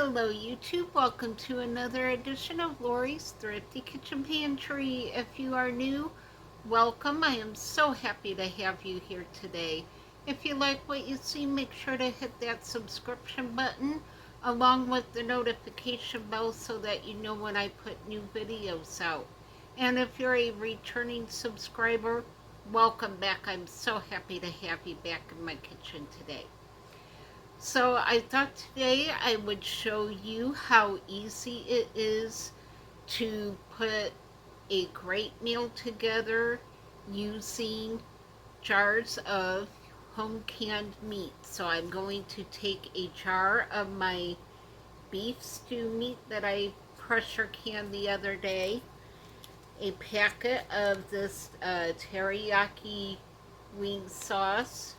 Hello YouTube, welcome to another edition of Lori's Thrifty Kitchen Pantry. If you are new, welcome. I am so happy to have you here today. If you like what you see, make sure to hit that subscription button along with the notification bell so that you know when I put new videos out. And if you're a returning subscriber, welcome back. I'm so happy to have you back in my kitchen today. So I thought today I would show you how easy it is to put a great meal together using jars of home canned meat. So I'm going to take a jar of my beef stew meat that I pressure canned the other day, a packet of this teriyaki wing sauce,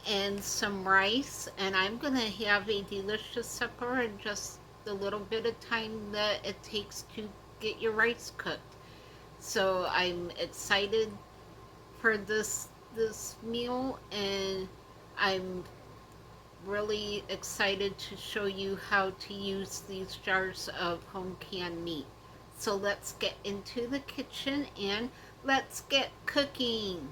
and some rice, and I'm gonna have a delicious supper in just the little bit of time that it takes to get your rice cooked. So I'm excited for this meal, and I'm really excited to show you how to use these jars of home canned meat. So let's get into the kitchen and let's get cooking.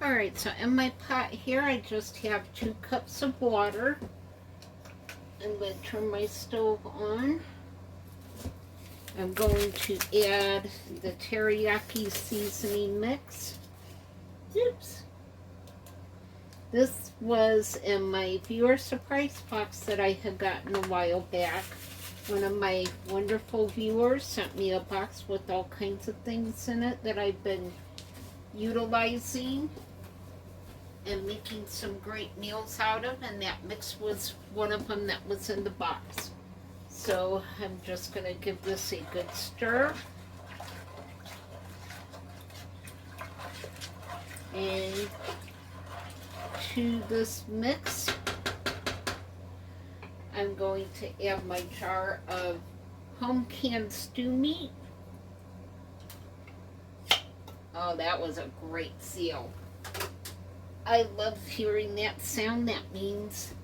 Alright, so in my pot here I just have 2 cups of water. I'm going to turn my stove on. I'm going to add the teriyaki seasoning mix. Oops. This was in my viewer surprise box that I had gotten a while back. One of my wonderful viewers sent me a box with all kinds of things in it that I've been utilizing and making some great meals out of, and that mix was one of them that was in the box. So I'm just going to give this a good stir. And to this mix, I'm going to add my jar of home canned stew meat. Oh, that was a great seal. I love hearing that sound. That means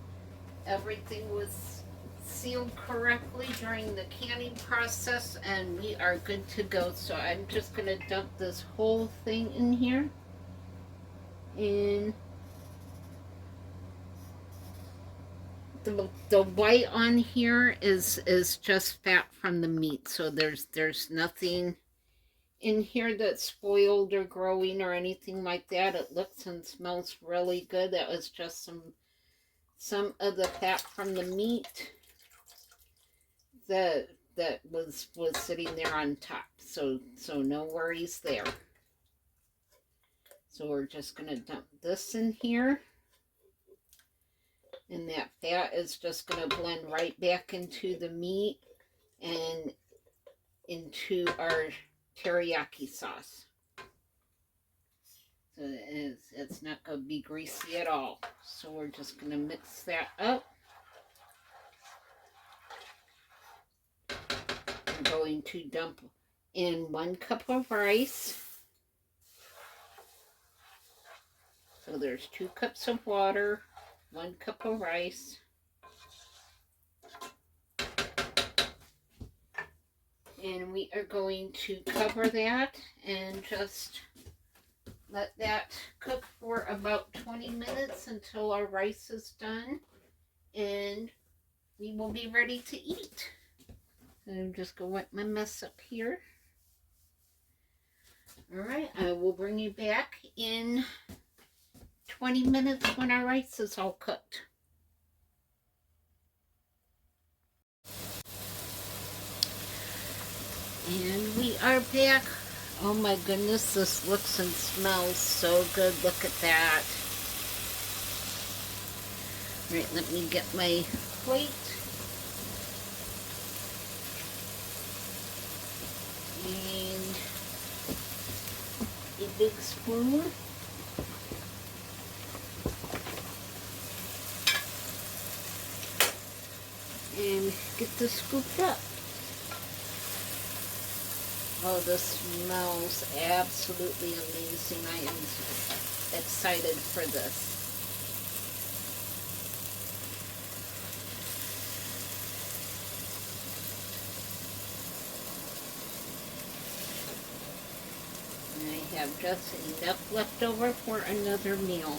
everything was sealed correctly during the canning process and we are good to go. So I'm just going to dump this whole thing in here. And the white on here is just fat from the meat. So there's nothing in here that's spoiled or growing or anything like that. It looks and smells really good. That was just some of the fat from the meat that was sitting there on top. So no worries there. So we're just gonna dump this in here. And that fat is just gonna blend right back into the meat and into our teriyaki sauce. So it's not going to be greasy at all. So we're just going to mix that up. I'm going to dump in 1 cup of rice. So there's 2 cups of water, 1 cup of rice. And we are going to cover that and just let that cook for about 20 minutes until our rice is done. And we will be ready to eat. And I'm just going to wipe my mess up here. Alright, I will bring you back in 20 minutes when our rice is all cooked. And we are back. Oh my goodness, this looks and smells so good. Look at that. All right, let me get my plate. And a big spoon. And get this scooped up. Oh, this smells absolutely amazing. I am excited for this. I have just enough left over for another meal.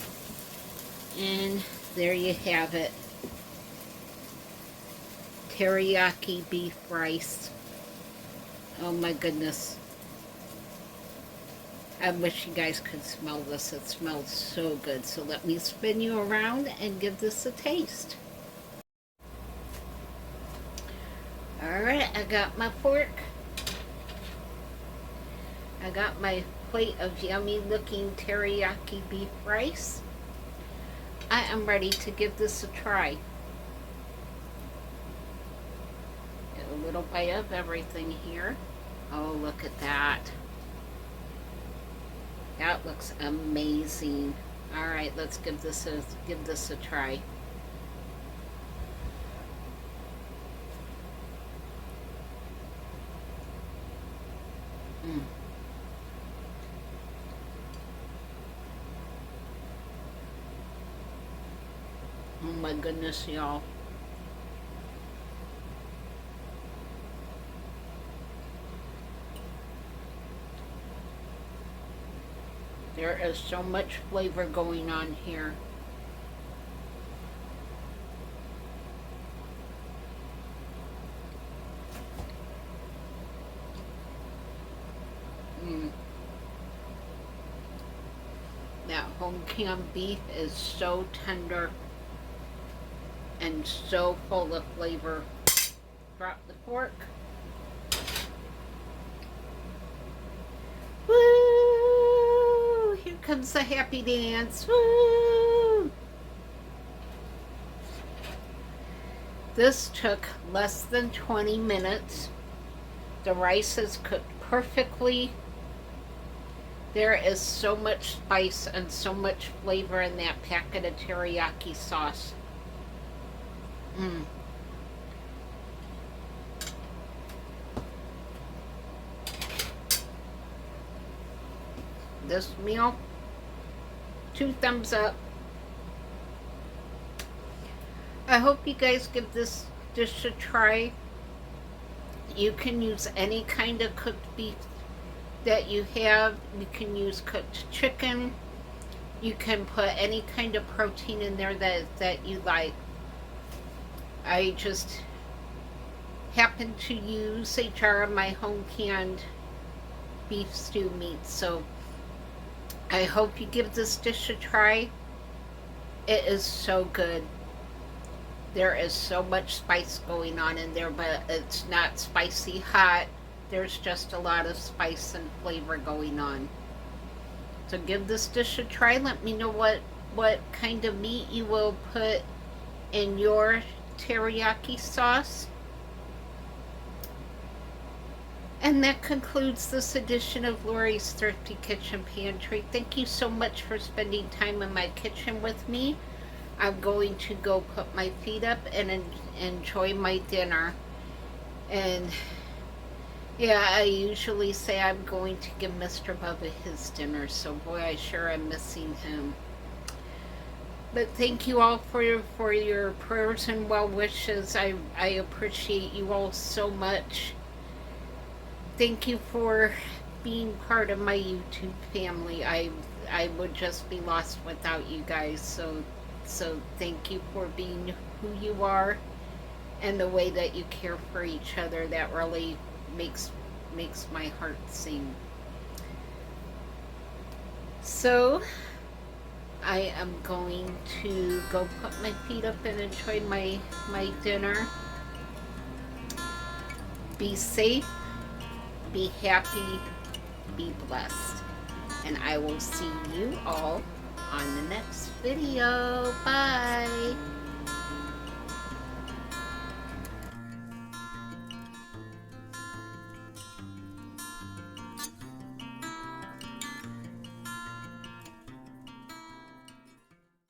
And there you have it. Teriyaki beef rice. Oh my goodness. I wish you guys could smell this. It smells so good. So let me spin you around and give this a taste. Alright, I got my fork. I got my plate of yummy looking teriyaki beef rice. I am ready to give this a try. Get a little bite of everything here. Oh, look at that. That looks amazing. All right, let's give this a try. Oh my goodness, y'all. There is so much flavor going on here. That home canned beef is so tender and so full of flavor. Drop the fork. Woo! Here comes the happy dance. Woo! This took less than 20 minutes. The rice is cooked perfectly. There is so much spice and so much flavor in that packet of teriyaki sauce. This meal, 2 thumbs up. I hope you guys give this dish a try. You can use any kind of cooked beef that you have. You can use cooked chicken. You can put any kind of protein in there that you like. I just happen to use a jar of my home canned beef stew meat, so I hope you give this dish a try. It is so good. There is so much spice going on in there, but it's not spicy hot. There's just a lot of spice and flavor going on. So give this dish a try. Let me know what kind of meat you will put in your teriyaki sauce. And that concludes this edition of Lori's Thrifty Kitchen Pantry. Thank you so much for spending time in my kitchen with me. I'm going to go put my feet up and enjoy my dinner. And yeah, I usually say I'm going to give Mr. Bubba his dinner, so boy, I sure am missing him. But thank you all for your prayers and well wishes. I appreciate you all so much. Thank you for being part of my YouTube family. I would just be lost without you guys. So thank you for being who you are and the way that you care for each other. That really makes my heart sing. So I am going to go put my feet up and enjoy my dinner. Be safe, be happy, be blessed. And I will see you all on the next video. Bye.